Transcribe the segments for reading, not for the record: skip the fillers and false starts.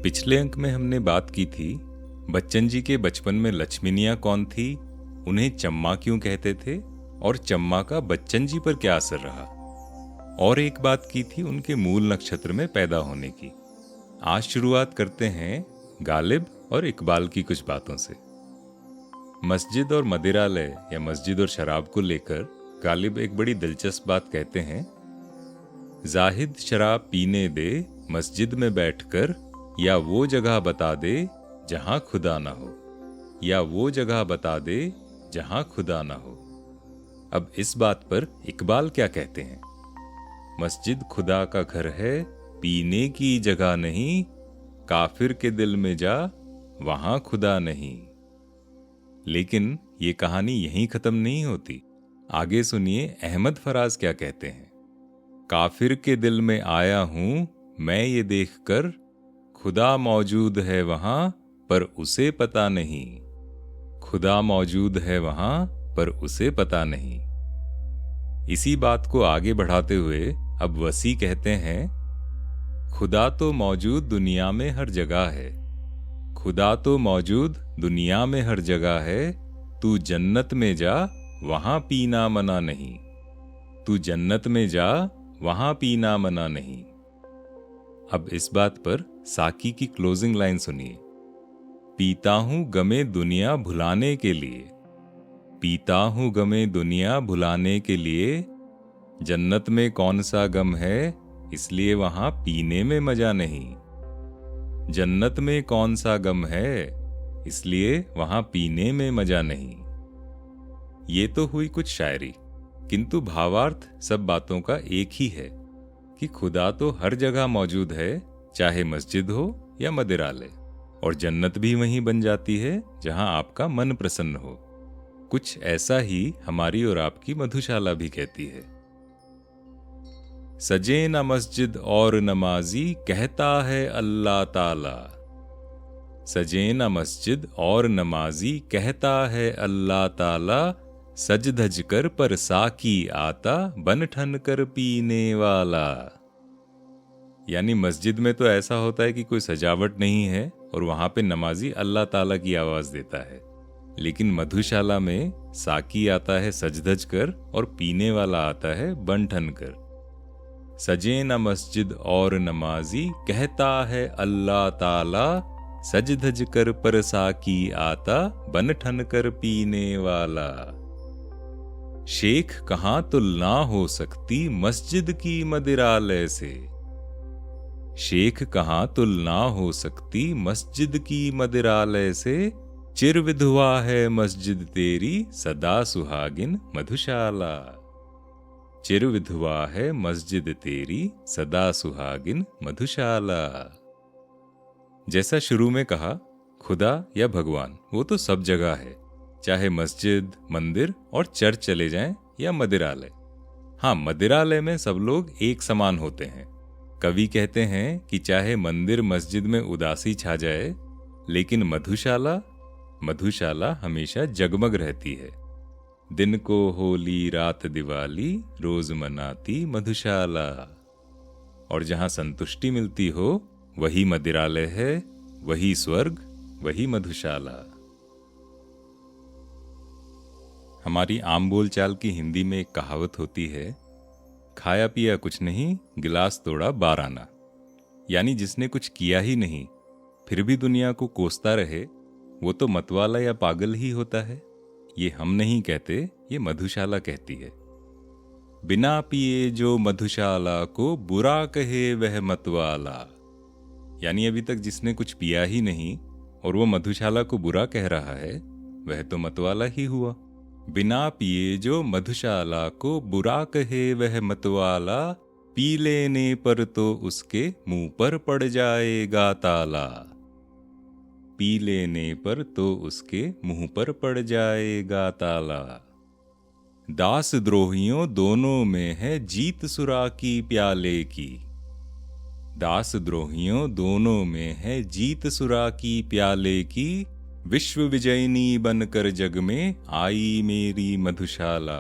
पिछले अंक में हमने बात की थी बच्चन जी के बचपन में लक्ष्मीनियाँ कौन थी, उन्हें चम्मा क्यों कहते थे और चम्मा का बच्चन जी पर क्या असर रहा। और एक बात की थी उनके मूल नक्षत्र में पैदा होने की। आज शुरुआत करते हैं गालिब और इकबाल की कुछ बातों से। मस्जिद और मदिरालय या मस्जिद और शराब को लेकर गालिब एक बड़ी दिलचस्प बात कहते हैं। जाहिद शराब पीने दे मस्जिद में बैठकर, या वो जगह बता दे जहां खुदा ना हो, या वो जगह बता दे जहां खुदा ना हो। अब इस बात पर इकबाल क्या कहते हैं? मस्जिद खुदा का घर है, पीने की जगह नहीं, काफिर के दिल में जा वहां खुदा नहीं। लेकिन ये कहानी यहीं खत्म नहीं होती। आगे सुनिए अहमद फराज क्या कहते हैं। काफिर के दिल में आया हूं मैं ये देखकर, खुदा मौजूद है वहां पर उसे पता नहीं। खुदा मौजूद है वहां पर उसे पता नहीं। इसी बात को आगे बढ़ाते हुए अब वसी कहते हैं, खुदा तो मौजूद दुनिया में हर जगह है। खुदा तो मौजूद दुनिया में हर जगह है, तू जन्नत में जा वहां पीना मना नहीं। तू जन्नत में जा वहां पीना मना नहीं। अब इस बात पर साकी की क्लोजिंग लाइन सुनिए। पीता हूं गमे दुनिया भुलाने के लिए, पीता हूं गमे दुनिया भुलाने के लिए। जन्नत में कौन सा गम है इसलिए वहां पीने में मजा नहीं। जन्नत में कौन सा गम है इसलिए वहां पीने में मजा नहीं। ये तो हुई कुछ शायरी, किंतु भावार्थ सब बातों का एक ही है कि खुदा तो हर जगह मौजूद है, चाहे मस्जिद हो या मदिरालय, और जन्नत भी वहीं बन जाती है जहां आपका मन प्रसन्न हो। कुछ ऐसा ही हमारी और आपकी मधुशाला भी कहती है। सजे न मस्जिद और नमाजी कहता है अल्लाह ताला। सजे न मस्जिद और नमाजी कहता है अल्लाह ताला। सज धज कर पर साकी आता बन ठन कर पीने वाला। यानी मस्जिद में तो ऐसा होता है कि कोई सजावट नहीं है और वहां पे नमाजी अल्लाह ताला की आवाज देता है, लेकिन मधुशाला में साकी आता है सज धज कर और पीने वाला आता है बन ठन कर। सजे न मस्जिद और नमाजी कहता है अल्लाह ताला। सज धज कर पर साकी आता बन ठन कर पीने वाला। शेख कहां तुलना हो सकती मस्जिद की मदिरालय से। शेख कहां तुलना हो सकती मस्जिद की मदिरालय से। चिर विधवा है मस्जिद तेरी सदा सुहागिन मधुशाला। चिर विधवा है मस्जिद तेरी सदा सुहागिन मधुशाला। जैसा शुरू में कहा, खुदा या भगवान वो तो सब जगह है, चाहे मस्जिद, मंदिर और चर्च चले जाएं या मदिरालय। हाँ, मदिरालय में सब लोग एक समान होते हैं। कवि कहते हैं कि चाहे मंदिर मस्जिद में उदासी छा जाए, लेकिन मधुशाला हमेशा जगमग रहती है। दिन को होली रात दिवाली रोज मनाती मधुशाला। और जहां संतुष्टि मिलती हो वही मदिरालय है, वही स्वर्ग, वही मधुशाला। हमारी आम बोलचाल की हिंदी में एक कहावत होती है, खाया पिया कुछ नहीं गिलास तोड़ा 12 आना। यानी जिसने कुछ किया ही नहीं फिर भी दुनिया को कोसता रहे, वो तो मतवाला या पागल ही होता है। ये हम नहीं कहते, ये मधुशाला कहती है। बिना पिए जो मधुशाला को बुरा कहे वह मतवाला। यानी अभी तक जिसने कुछ पिया ही नहीं और वो मधुशाला को बुरा कह रहा है, वह तो मतवाला ही हुआ। बिना पिए जो मधुशाला को बुरा कहे वह मतवाला। पी लेने पर तो उसके मुंह पर पड़ जाएगा ताला। पी लेने पर तो उसके मुंह पर पड़ जाएगा ताला। दास द्रोहियों दोनों में है जीत सुरा की प्याले की। दास द्रोहियों दोनों में है जीत सुरा की प्याले की। विश्व विजयिनी बनकर जग में आई मेरी मधुशाला।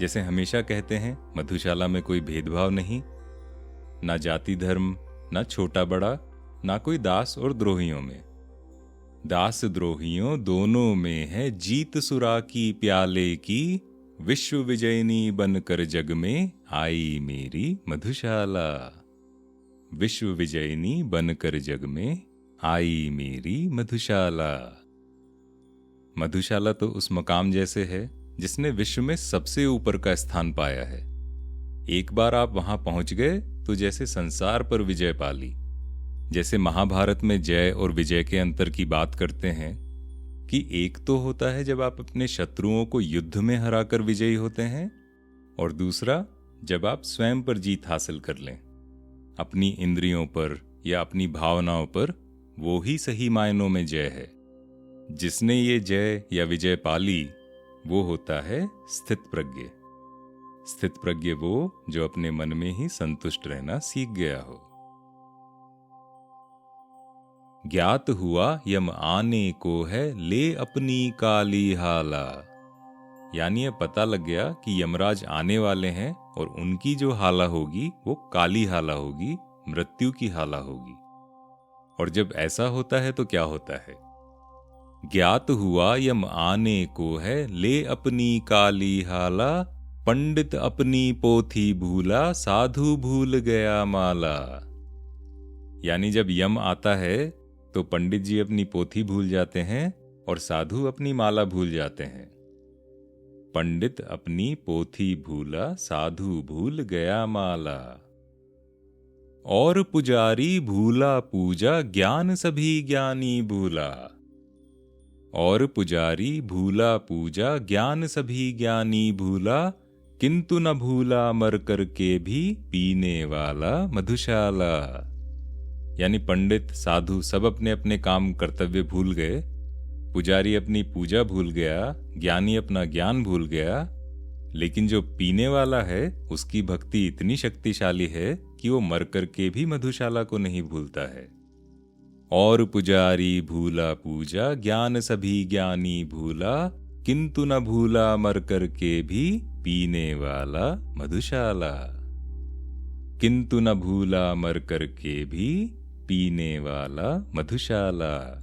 जैसे हमेशा कहते हैं, मधुशाला में कोई भेदभाव नहीं, ना जाति धर्म, ना छोटा बड़ा, ना कोई दास और द्रोहियों में। दास द्रोहियों दोनों में है जीत सुरा की प्याले की, विश्व विजयनी बनकर जग में आई मेरी मधुशाला। विश्व विजयनी बनकर जग में आई मेरी मधुशाला। मधुशाला तो उस मकाम जैसे है जिसने विश्व में सबसे ऊपर का स्थान पाया है। एक बार आप वहां पहुंच गए तो जैसे संसार पर विजय पा ली। जैसे महाभारत में जय और विजय के अंतर की बात करते हैं कि एक तो होता है जब आप अपने शत्रुओं को युद्ध में हराकर विजयी होते हैं, और दूसरा जब आप स्वयं पर जीत हासिल कर लें, अपनी इंद्रियों पर या अपनी भावनाओं पर। वो ही सही मायनों में जय है। जिसने ये जय या विजय पाली वो होता है स्थित प्रज्ञ। स्थित प्रज्ञ वो जो अपने मन में ही संतुष्ट रहना सीख गया हो। ज्ञात हुआ यम आने को है ले अपनी काली हाला। यानी ये पता लग गया कि यमराज आने वाले हैं और उनकी जो हाला होगी वो काली हाला होगी, मृत्यु की हाला होगी। और जब ऐसा होता है तो क्या होता है? ज्ञात हुआ यम आने को है ले अपनी काली हाला, पंडित अपनी पोथी भूला साधु भूल गया माला। यानी जब यम आता है तो पंडित जी अपनी पोथी भूल जाते हैं और साधु अपनी माला भूल जाते हैं। पंडित अपनी पोथी भूला साधु भूल गया माला। और पुजारी भूला पूजा ज्ञान सभी ज्ञानी भूला। और पुजारी भूला पूजा ज्ञान सभी ज्ञानी भूला, किंतु न भूला मर कर के भी पीने वाला मधुशाला। यानी पंडित साधु सब अपने अपने काम कर्तव्य भूल गए, पुजारी अपनी पूजा भूल गया, ज्ञानी अपना ज्ञान भूल गया, लेकिन जो पीने वाला है उसकी भक्ति इतनी शक्तिशाली है कि वो मर कर के भी मधुशाला को नहीं भूलता है। और पुजारी भूला पूजा ज्ञान सभी ज्ञानी भूला, किंतु न भूला मर कर के भी पीने वाला मधुशाला। किंतु न भूला मर कर के भी पीने वाला मधुशाला।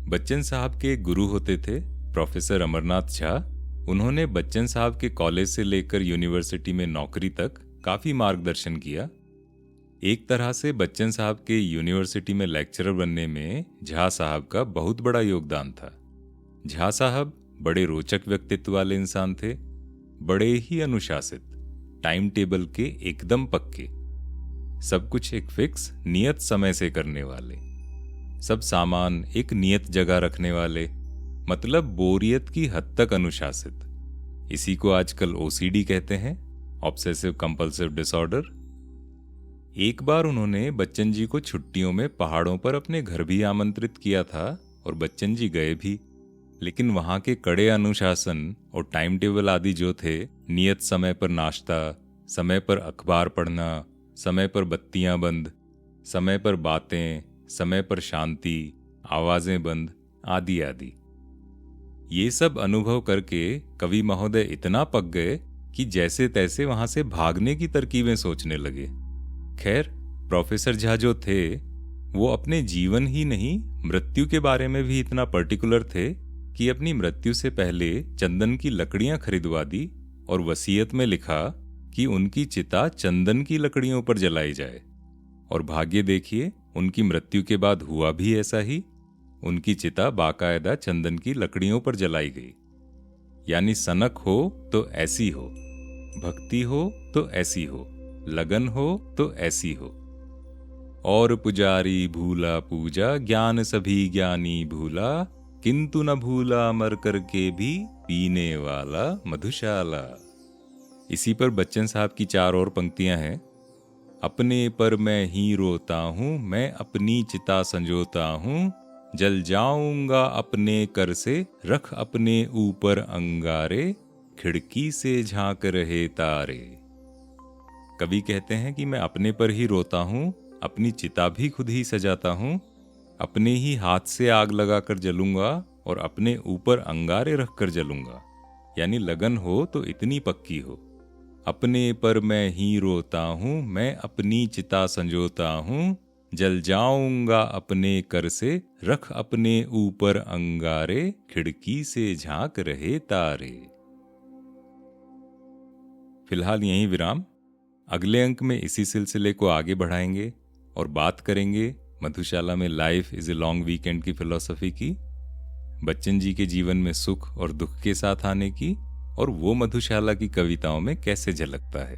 बच्चन साहब के गुरु होते थे प्रोफेसर अमरनाथ झा। उन्होंने बच्चन साहब के कॉलेज से लेकर यूनिवर्सिटी में नौकरी तक काफी मार्गदर्शन किया। एक तरह से बच्चन साहब के यूनिवर्सिटी में लेक्चरर बनने में झा साहब का बहुत बड़ा योगदान था। झा साहब बड़े रोचक व्यक्तित्व वाले इंसान थे, बड़े ही अनुशासित, टाइम टेबल के एकदम पक्के, सब कुछ एक फिक्स नियत समय से करने वाले, सब सामान एक नियत जगह रखने वाले, मतलब बोरियत की हद तक अनुशासित। इसी को आजकल ओसीडी कहते हैं, ऑब्सेसिव कंपल्सिव डिसऑर्डर। एक बार उन्होंने बच्चन जी को छुट्टियों में पहाड़ों पर अपने घर भी आमंत्रित किया था और बच्चन जी गए भी। लेकिन वहां के कड़े अनुशासन और टाइम टेबल आदि जो थे, नियत समय पर नाश्ता, समय पर अखबार पढ़ना, समय पर बत्तियां बंद, समय पर बातें, समय पर शांति, आवाजें बंद, आदि आदि, ये सब अनुभव करके कवि महोदय इतना पक गए कि जैसे तैसे वहां से भागने की तरकीबें सोचने लगे। खैर, प्रोफेसर झा जो थे वो अपने जीवन ही नहीं मृत्यु के बारे में भी इतना पर्टिकुलर थे कि अपनी मृत्यु से पहले चंदन की लकड़ियां खरीदवा दी और वसीयत में लिखा कि उनकी चिता चंदन की लकड़ियों पर जलाई जाए। और भाग्य देखिए, उनकी मृत्यु के बाद हुआ भी ऐसा ही। उनकी चिता बाकायदा चंदन की लकड़ियों पर जलाई गई। यानी सनक हो तो ऐसी हो, भक्ति हो तो ऐसी हो, लगन हो तो ऐसी हो। और पुजारी भूला पूजा ज्ञान सभी ज्ञानी भूला, किंतु न भूला मर कर के भी पीने वाला मधुशाला। इसी पर बच्चन साहब की 4 और पंक्तियां हैं। अपने पर मैं ही रोता हूं, मैं अपनी चिता संजोता हूं, जल जाऊंगा अपने कर से, रख अपने ऊपर अंगारे, खिड़की से झांक रहे तारे। कवि कहते हैं कि मैं अपने पर ही रोता हूं, अपनी चिता भी खुद ही सजाता हूं, अपने ही हाथ से आग लगाकर जलूंगा और अपने ऊपर अंगारे रखकर जलूंगा। यानी लगन हो तो इतनी पक्की हो। अपने पर मैं ही रोता हूं, मैं अपनी चिता संजोता हूं, जल जाऊंगा अपने कर से, रख अपने ऊपर अंगारे, खिड़की से झांक रहे तारे। फिलहाल यहीं विराम। अगले अंक में इसी सिलसिले को आगे बढ़ाएंगे और बात करेंगे मधुशाला में life is a long weekend की फिलॉसफी की, बच्चन जी के जीवन में सुख और दुख के साथ आने की, और वो मधुशाला की कविताओं में कैसे झलकता है।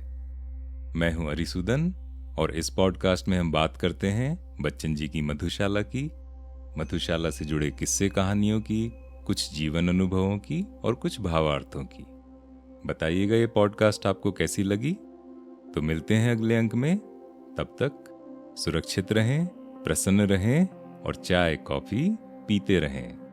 मैं हूं अरिसूदन और इस पॉडकास्ट में हम बात करते हैं बच्चन जी की मधुशाला की, मधुशाला से जुड़े किस्से कहानियों की, कुछ जीवन अनुभवों की और कुछ भावार्थों की। बताइएगा ये पॉडकास्ट आपको कैसी लगी। तो मिलते हैं अगले अंक में। तब तक सुरक्षित रहें, प्रसन्न रहें और चाय कॉफी पीते रहें।